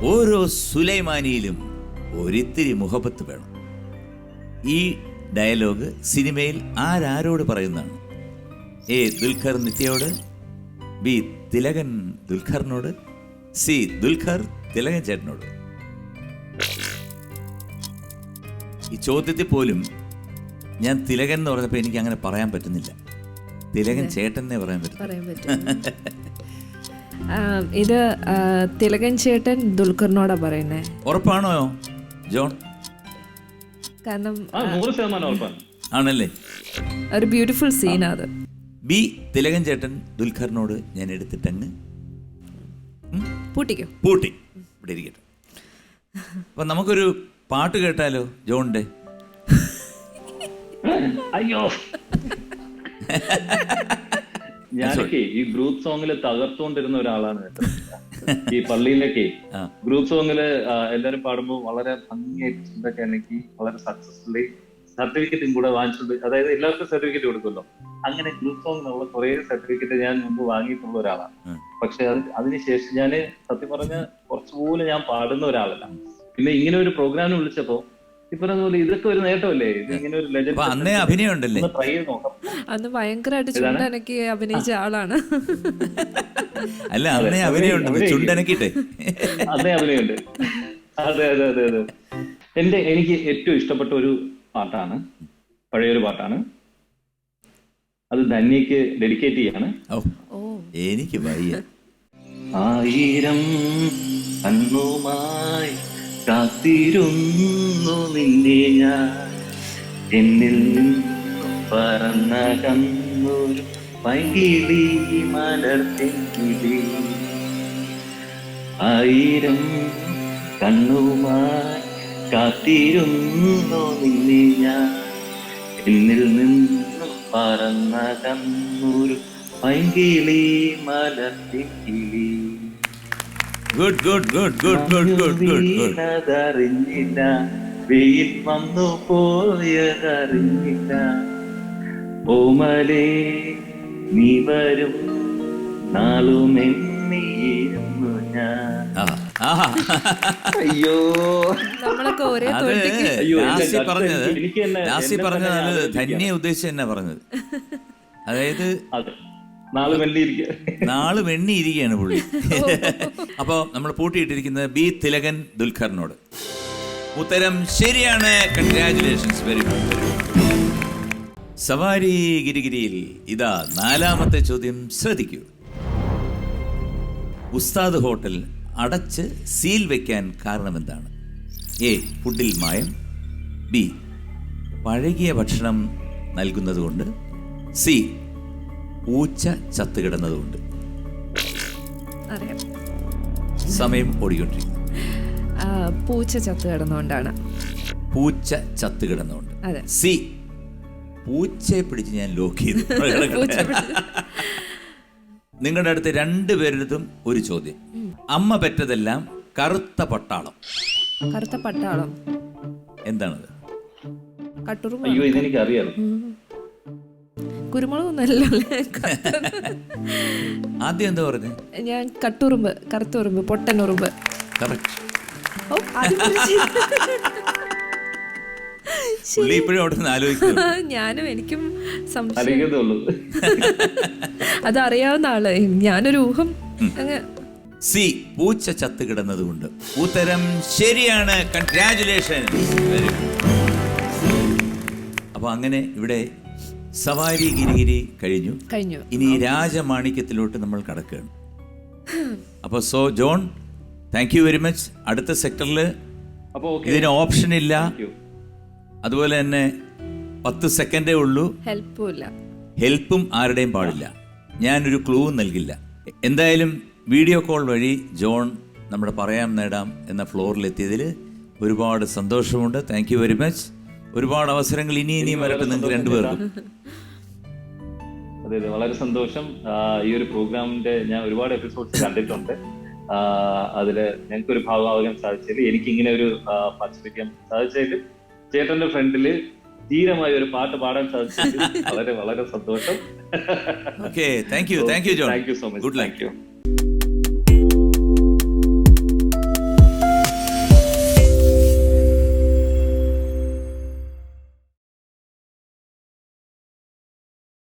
ഓരോ സുലൈമാനിയിലും ഒരിത്തിരി മുഹബത്ത് വേണം. ഈ ഡയലോഗ് സിനിമയിൽ ആരാരോട് പറയുന്നതാണ്? എ ദുൽഖർ നിത്യയോട്, ബി തിലകൻ ദുൽഖറിനോട്, സി ദുൽഖർ തിലകൻ ചേട്ടനോട്. ഈ ചോദ്യത്തിൽ പോലും ഞാൻ തിലകൻ എന്ന് പറഞ്ഞപ്പോൾ എനിക്ക് അങ്ങനെ പറയാൻ പറ്റുന്നില്ല. തിലകൻ ചേട്ടനെ പറയാൻ പറ്റും. ഇത് തിലകൻ ചേട്ടൻ ദുൽഖറിനോടാ പറയുന്നേ. ഉറപ്പാണോ ജോൺ? കാരണം 100% ആണല്ലേ? ഒരു ബ്യൂട്ടിഫുൾ സീനാ അത്. ബി തിലകൻ ചേട്ടൻ ദുൽഖറിനോട് ഞാൻ എടുത്തിട്ടങ്ങ് പൂട്ടിക്കോ? പൂട്ടി. ഇവിടെ ഇരിക്കട്ടെ. അപ്പൊ നമുക്കൊരു പാട്ട് കേട്ടാലോ ജോണിന്റെ? അയ്യോ, ഞാനൊക്കെ ഈ ഗ്രൂപ്പ് സോങ്ങില് തകർത്തുകൊണ്ടിരുന്ന ഒരാളാണ്. ഈ പള്ളിയിലൊക്കെ ഗ്രൂപ്പ് സോങ്ങില് എല്ലാരും പാടുമ്പോൾ വളരെ ഭംഗിയായിട്ട് എനിക്ക് വളരെ സക്സസ്ഫുള്ളി സർട്ടിഫിക്കറ്റും കൂടെ വാങ്ങിച്ചിട്ടുണ്ട്. അതായത് എല്ലാവർക്കും സർട്ടിഫിക്കറ്റ് കൊടുക്കുമല്ലോ. അങ്ങനെ ഗ്രൂപ്പ് സോങ്ങിനുള്ള കുറെ സർട്ടിഫിക്കറ്റ് ഞാൻ മുമ്പ് വാങ്ങിയിട്ടുള്ള ഒരാളാണ്. പക്ഷെ അതിനുശേഷം ഞാൻ സത്യം പറഞ്ഞ കുറച്ചുപോലെ ഞാൻ പാടുന്ന ഒരാളല്ല. പിന്നെ ഇങ്ങനെ ഒരു പ്രോഗ്രാമിന് വിളിച്ചപ്പോ ഇപ്പറഞ്ഞ ഇതൊക്കെ ഒരു നേട്ടമല്ലേ? ഇങ്ങനെ ഒരു ലെജൻഡ് അന്നേ അഭിനയം ഉണ്ടല്ലേ? ട്രൈ ചെയ്ത് നോക്കാം. അന്ന് ഭയങ്കരമായിട്ട് ചുണ്ടനക്കി അഭിനയിച്ച ആളാണ്. അല്ല, അന്നേ അഭിനയം ഉണ്ട്, ചുണ്ടനക്കിട്ടെ അന്നേ അഭിനയുണ്ട്. അതെ അതെ അതെ അതെ. എനിക്ക് ഏറ്റവും ഇഷ്ടപ്പെട്ട ഒരു പാട്ടാണ്, പഴയൊരു പാട്ടാണ്. അത് ധന്യക്ക് ഡെഡിക്കേറ്റ് ചെയ്യാണ്. എനിക്ക് വയ്യ. ആയിരം കണ്ണുമായി കാത്തിരുന്നു നിന്നെ ഞാൻ, എന്നിൽ നിന്നും പറന്ന കണ്ണൂർ പൈകിളി മലർത്തിങ്കിളി. ആയിരം കണ്ണുമായി കാത്തിരുന്നു നിന്നെ ഞാൻ, എന്നിൽ നിന്നും പറന്ന കണ്ണൂർ പൈകിളി മലർത്തിങ്കിളി. Good good good good good good good good. അറിഞ്ഞില്ല, വെയിൽ വന്നു പോയതറിഞ്ഞില്ല, ഓമലേ നീ വരും നാളുമെന്നിയിരുന്നു ഞാൻ. അയ്യോ, നമ്മളൊക്കെ ഒരേ അത് ലാസി പറഞ്ഞത് ധന്യെ ഉദ്ദേശിച്ച് തന്നെ പറഞ്ഞത്. അതായത് നാള് വെണ്ണിയിരിക്കുകയാണ് പുള്ളി. അപ്പോ നമ്മൾ പൂട്ടിയിട്ടിരിക്കുന്നത് ബി തിലകൻ ദുൽഖറിനോട്. ഉത്തരം ശരിയാണ്. Congratulations, very good. സവാരി ഗിരിഗിരിയിൽ ഇതാ 4ാമത്തെ ചോദ്യം. ശ്രദ്ധിക്കൂ. ഉസ്താദ് ഹോട്ടൽ അടച്ച് സീൽ വെക്കാൻ കാരണം എന്താണ്? എ ഫുഡിൽ മായം, ബി പഴകിയ ഭക്ഷണം നൽകുന്നതുകൊണ്ട്, സി പൂച്ച ചത്തുകിടന്നതുകൊണ്ട്. സമയം ഓടിക്കൊണ്ടിരിക്കുന്നു. പൂച്ച ചത്തുകിടന്നുകൊണ്ടാണ്. പൂച്ച ചത്തുകിടന്നുകൊണ്ട്. സി പൂച്ചയെ പിടിച്ച് ഞാൻ ലോക്ക് ചെയ്തു. നിങ്ങളുടെ അടുത്ത് 2 പേരുടേതും ഒരു ചോദ്യം. അമ്മ പെറ്റതെല്ലാം കറുത്ത പട്ടാളം. കറുത്ത പട്ടാളം എന്താണത്? അയ്യോ, ഇതെനിക്ക് അറിയാം. കുരുമുളകൊന്നല്ലേ? ആദ്യം എന്താ പറഞ്ഞത്? ഞാൻ കട്ടുറുമ്പ്, കറുത്തുറുമ്പ്, പൊട്ടനുറുമ്പ്. ഞാനും എനിക്കും സംശയം. അതറിയാവുന്ന ആള്, ഞാനൊരു ഊഹം. സി പൂച്ച ചത്ത് കിടന്നതുകൊണ്ട്. ഉത്തരം ശരിയാണ്. കൺഗ്രാറ്റുലേഷൻ. അപ്പൊ അങ്ങനെ ഇവിടെ സവാരി ഗിരിഗിരി കഴിഞ്ഞു. ഇനി രാജമാണിക്യത്തിലോട്ട് നമ്മൾ കടക്കുകയാണ്. അപ്പൊ John, thank you very much. അടുത്ത സെക്ടറിൽ ഇതിന് ഓപ്ഷൻ ഇല്ല, അതുപോലെ തന്നെ 10 സെക്കൻഡേ ഉള്ളൂ. ഹെൽപ്പും ആരുടെയും പാടില്ല. ഞാനൊരു ക്ലൂവും നൽകില്ല. എന്തായാലും വീഡിയോ കോൾ വഴി ജോൺ നമ്മുടെ പറയാം നേടാം എന്ന ഫ്ലോറിലെത്തിയതിൽ ഒരുപാട് സന്തോഷമുണ്ട്. Thank you very much. ഒരുപാട് അവസരങ്ങൾ ഇനിയും വരട്ടെ നിങ്ങൾക്ക് 2 പേർക്കും. അതെ, വളരെ സന്തോഷം. ഈ ഒരു പ്രോഗ്രാമിന്റെ ഞാൻ ഒരുപാട് എപ്പിസോഡ്സ് കണ്ടിട്ടുണ്ട്. അതില് ഞങ്ങൾക്കൊരു ഭാഗമാകാൻ സാധിച്ചതിൽ, എനിക്ക് ഇങ്ങനെ ഒരു പാർട്ടിസിപ്പേറ്റ് സാധിച്ചതിൽ, ചേട്ടന്റെ ഫ്രണ്ടില് ധീരമായ ഒരു പാട്ട് പാടാൻ സാധിച്ചതിൽ വളരെ വളരെ സന്തോഷം. Okay, thank you John. Thank you so much. Good luck. Thank you.